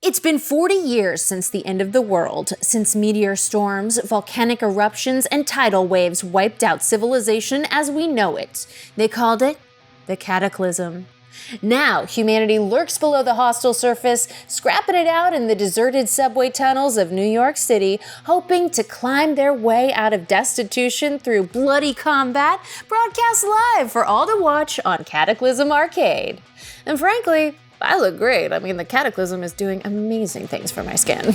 It's been 40 years since the end of the world, since meteor storms, volcanic eruptions, and tidal waves wiped out civilization as we know it. They called it the Cataclysm. Now, humanity lurks below the hostile surface, scrapping it out in the deserted subway tunnels of New York City, hoping to climb their way out of destitution through bloody combat, broadcast live for all to watch on Cataclysm Arcade. And frankly, I look great. I mean, the Cataclysm is doing amazing things for my skin.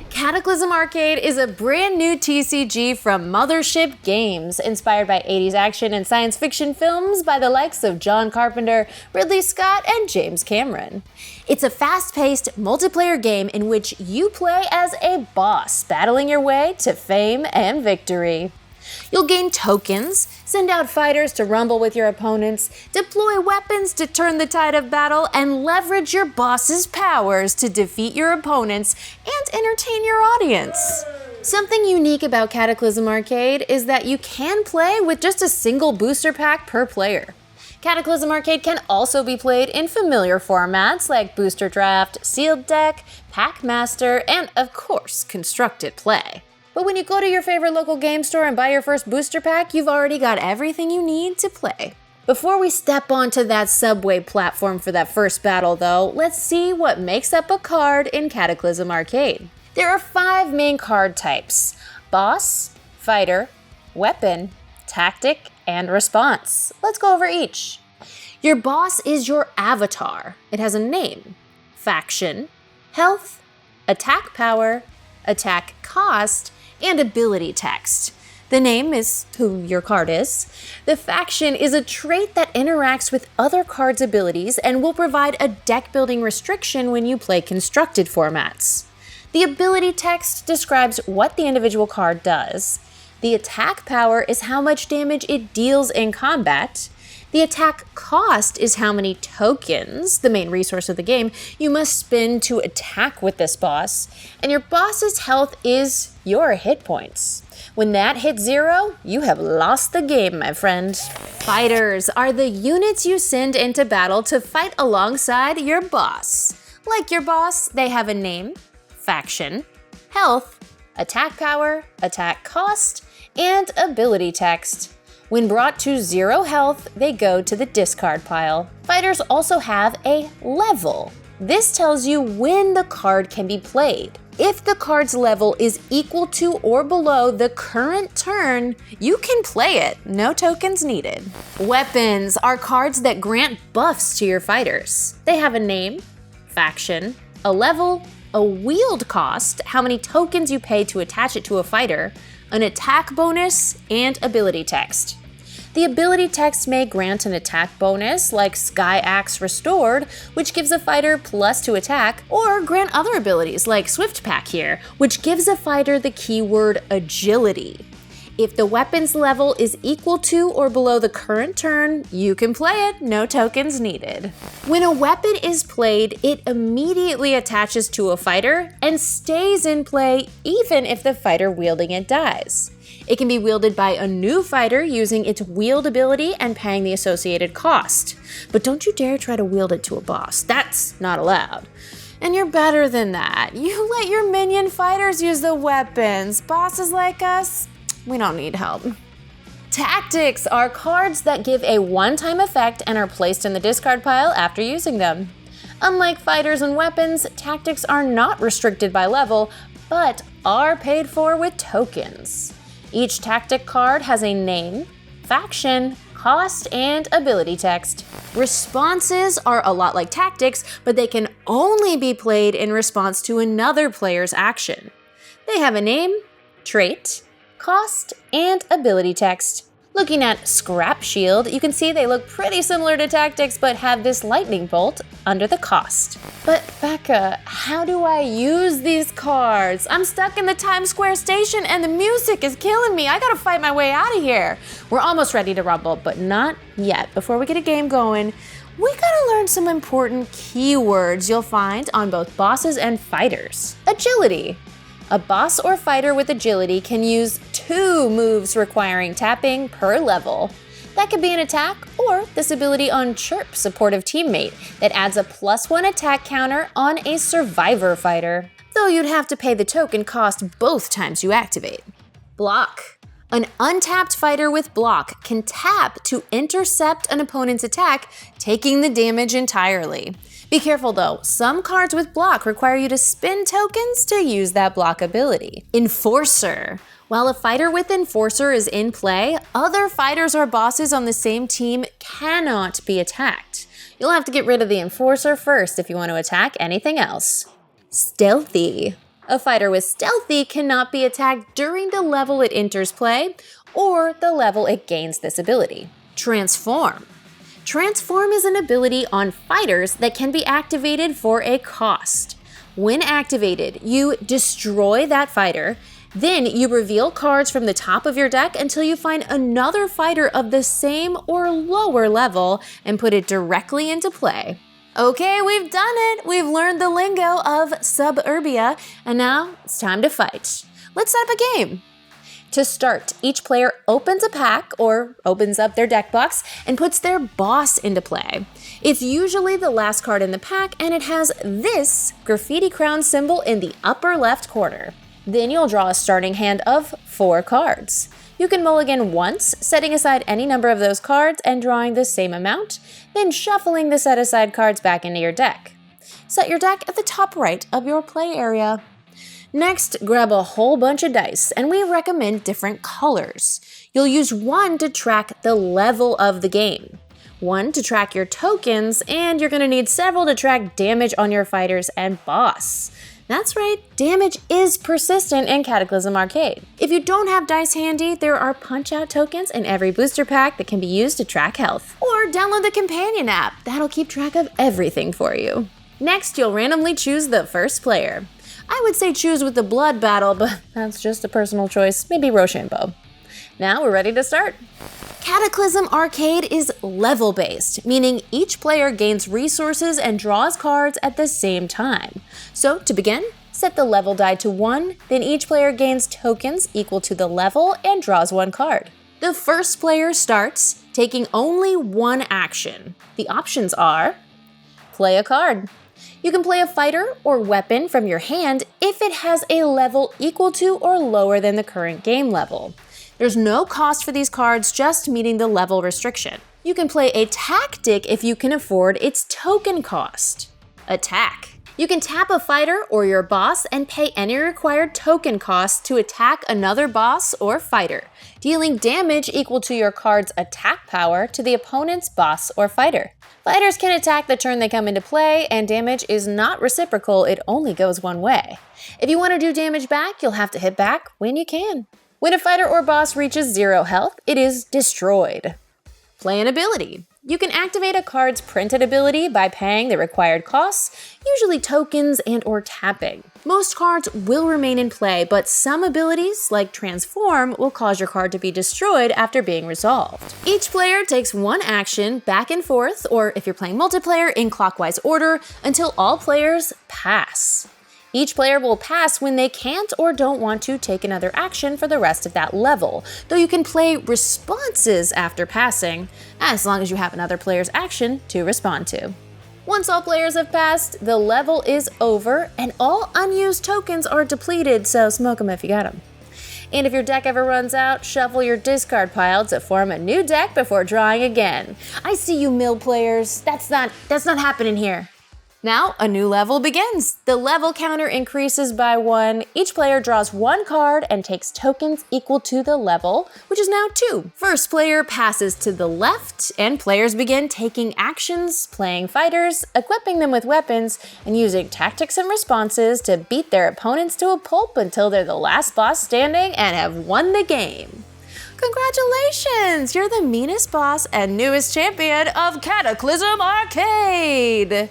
Cataclysm Arcade is a brand new TCG from Mothership Games, inspired by 80s action and science fiction films by the likes of John Carpenter, Ridley Scott, and James Cameron. It's a fast-paced multiplayer game in which you play as a boss, battling your way to fame and victory. You'll gain tokens, send out fighters to rumble with your opponents, deploy weapons to turn the tide of battle, and leverage your boss's powers to defeat your opponents and entertain your audience. Something unique about Cataclysm Arcade is that you can play with just a single booster pack per player. Cataclysm Arcade can also be played in familiar formats like Booster Draft, Sealed Deck, Pack Master, and of course, Constructed Play. But when you go to your favorite local game store and buy your first booster pack, you've already got everything you need to play. Before we step onto that subway platform for that first battle though, let's see what makes up a card in Cataclysm Arcade. There are 5 main card types: Boss, Fighter, Weapon, Tactic, and Response. Let's go over each. Your boss is your avatar. It has a name: Faction, Health, Attack Power, Attack Cost, and ability text. The name is who your card is. The faction is a trait that interacts with other cards' abilities and will provide a deck building restriction when you play constructed formats. The ability text describes what the individual card does. The attack power is how much damage it deals in combat. The attack cost is how many tokens, the main resource of the game, you must spend to attack with this boss. And your boss's health is your hit points. When that hits 0, you have lost the game, my friend. Fighters are the units you send into battle to fight alongside your boss. Like your boss, they have a name, faction, health, attack power, attack cost, and ability text. When brought to 0 health, they go to the discard pile. Fighters also have a level. This tells you when the card can be played. If the card's level is equal to or below the current turn, you can play it, no tokens needed. Weapons are cards that grant buffs to your fighters. They have a name, faction, a level, a wield cost, how many tokens you pay to attach it to a fighter, an attack bonus, and ability text. The ability text may grant an attack bonus, like Sky Axe Restored, which gives a fighter +2 attack, or grant other abilities, like Swift Pack here, which gives a fighter the keyword agility. If the weapon's level is equal to or below the current turn, you can play it, no tokens needed. When a weapon is played, it immediately attaches to a fighter and stays in play even if the fighter wielding it dies. It can be wielded by a new fighter using its wield ability and paying the associated cost. But don't you dare try to wield it to a boss, that's not allowed. And you're better than that. You let your minion fighters use the weapons. Bosses like us, we don't need help. Tactics are cards that give a one-time effect and are placed in the discard pile after using them. Unlike fighters and weapons, tactics are not restricted by level, but are paid for with tokens. Each tactic card has a name, faction, cost, and ability text. Responses are a lot like tactics, but they can only be played in response to another player's action. They have a name, trait, cost, and ability text. Looking at Scrap Shield, you can see they look pretty similar to tactics but have this lightning bolt under the cost. But Becca, how do I use these cards? I'm stuck in the Times Square station and the music is killing me. I gotta fight my way out of here. We're almost ready to rumble, but not yet. Before we get a game going, we gotta learn some important keywords you'll find on both bosses and fighters. Agility. A boss or fighter with agility can use 2 moves requiring tapping per level. That could be an attack, or this ability on Chirp, Supportive Teammate, that adds a +1 attack counter on a Survivor fighter, though you'd have to pay the token cost both times you activate. Block. An untapped fighter with block can tap to intercept an opponent's attack, taking the damage entirely. Be careful though, some cards with block require you to spend tokens to use that block ability. Enforcer. While a fighter with Enforcer is in play, other fighters or bosses on the same team cannot be attacked. You'll have to get rid of the Enforcer first if you want to attack anything else. Stealthy. A fighter with Stealthy cannot be attacked during the level it enters play or the level it gains this ability. Transform. Transform is an ability on fighters that can be activated for a cost. When activated, you destroy that fighter, then you reveal cards from the top of your deck until you find another fighter of the same or lower level and put it directly into play. Okay, we've done it! We've learned the lingo of suburbia, and now it's time to fight. Let's set up a game. To start, each player opens a pack, or opens up their deck box, and puts their boss into play. It's usually the last card in the pack, and it has this graffiti crown symbol in the upper left corner. Then you'll draw a starting hand of 4 cards. You can mulligan once, setting aside any number of those cards and drawing the same amount, then shuffling the set-aside cards back into your deck. Set your deck at the top right of your play area. Next, grab a whole bunch of dice, and we recommend different colors. You'll use one to track the level of the game, one to track your tokens, and you're going to need several to track damage on your fighters and boss. That's right, damage is persistent in Cataclysm Arcade. If you don't have dice handy, there are punch-out tokens in every booster pack that can be used to track health. Or download the companion app, that'll keep track of everything for you. Next, you'll randomly choose the first player. I would say choose with the blood battle, but that's just a personal choice, maybe Rochambeau. Now we're ready to start. Cataclysm Arcade is level-based, meaning each player gains resources and draws cards at the same time. So to begin, set the level die to 1, then each player gains tokens equal to the level and draws 1 card. The first player starts, taking only 1 action. The options are: play a card. You can play a fighter or weapon from your hand if it has a level equal to or lower than the current game level. There's no cost for these cards, just meeting the level restriction. You can play a tactic if you can afford its token cost. Attack. You can tap a fighter or your boss and pay any required token cost to attack another boss or fighter, dealing damage equal to your card's attack power to the opponent's boss or fighter. Fighters can attack the turn they come into play, and damage is not reciprocal, it only goes one way. If you want to do damage back, you'll have to hit back when you can. When a fighter or boss reaches 0 health, it is destroyed. Play an ability. You can activate a card's printed ability by paying the required costs, usually tokens and or tapping. Most cards will remain in play, but some abilities, like Transform, will cause your card to be destroyed after being resolved. Each player takes 1 action back and forth, or if you're playing multiplayer, in clockwise order, until all players pass. Each player will pass when they can't or don't want to take another action for the rest of that level, though you can play responses after passing, as long as you have another player's action to respond to. Once all players have passed, the level is over and all unused tokens are depleted, so smoke them if you got them. And if your deck ever runs out, shuffle your discard pile to form a new deck before drawing again. I see you mill players, that's not happening here. Now, a new level begins. The level counter increases by 1. Each player draws 1 card and takes tokens equal to the level, which is now 2. First player passes to the left, and players begin taking actions, playing fighters, equipping them with weapons, and using tactics and responses to beat their opponents to a pulp until they're the last boss standing and have won the game. Congratulations! You're the meanest boss and newest champion of Cataclysm Arcade!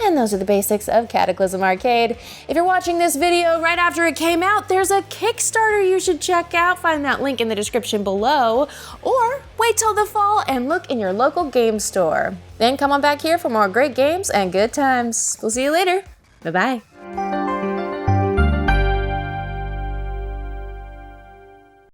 And those are the basics of Cataclysm Arcade. If you're watching this video right after it came out, there's a Kickstarter you should check out. Find that link in the description below. Or wait till the fall and look in your local game store. Then come on back here for more great games and good times. We'll see you later. Bye-bye.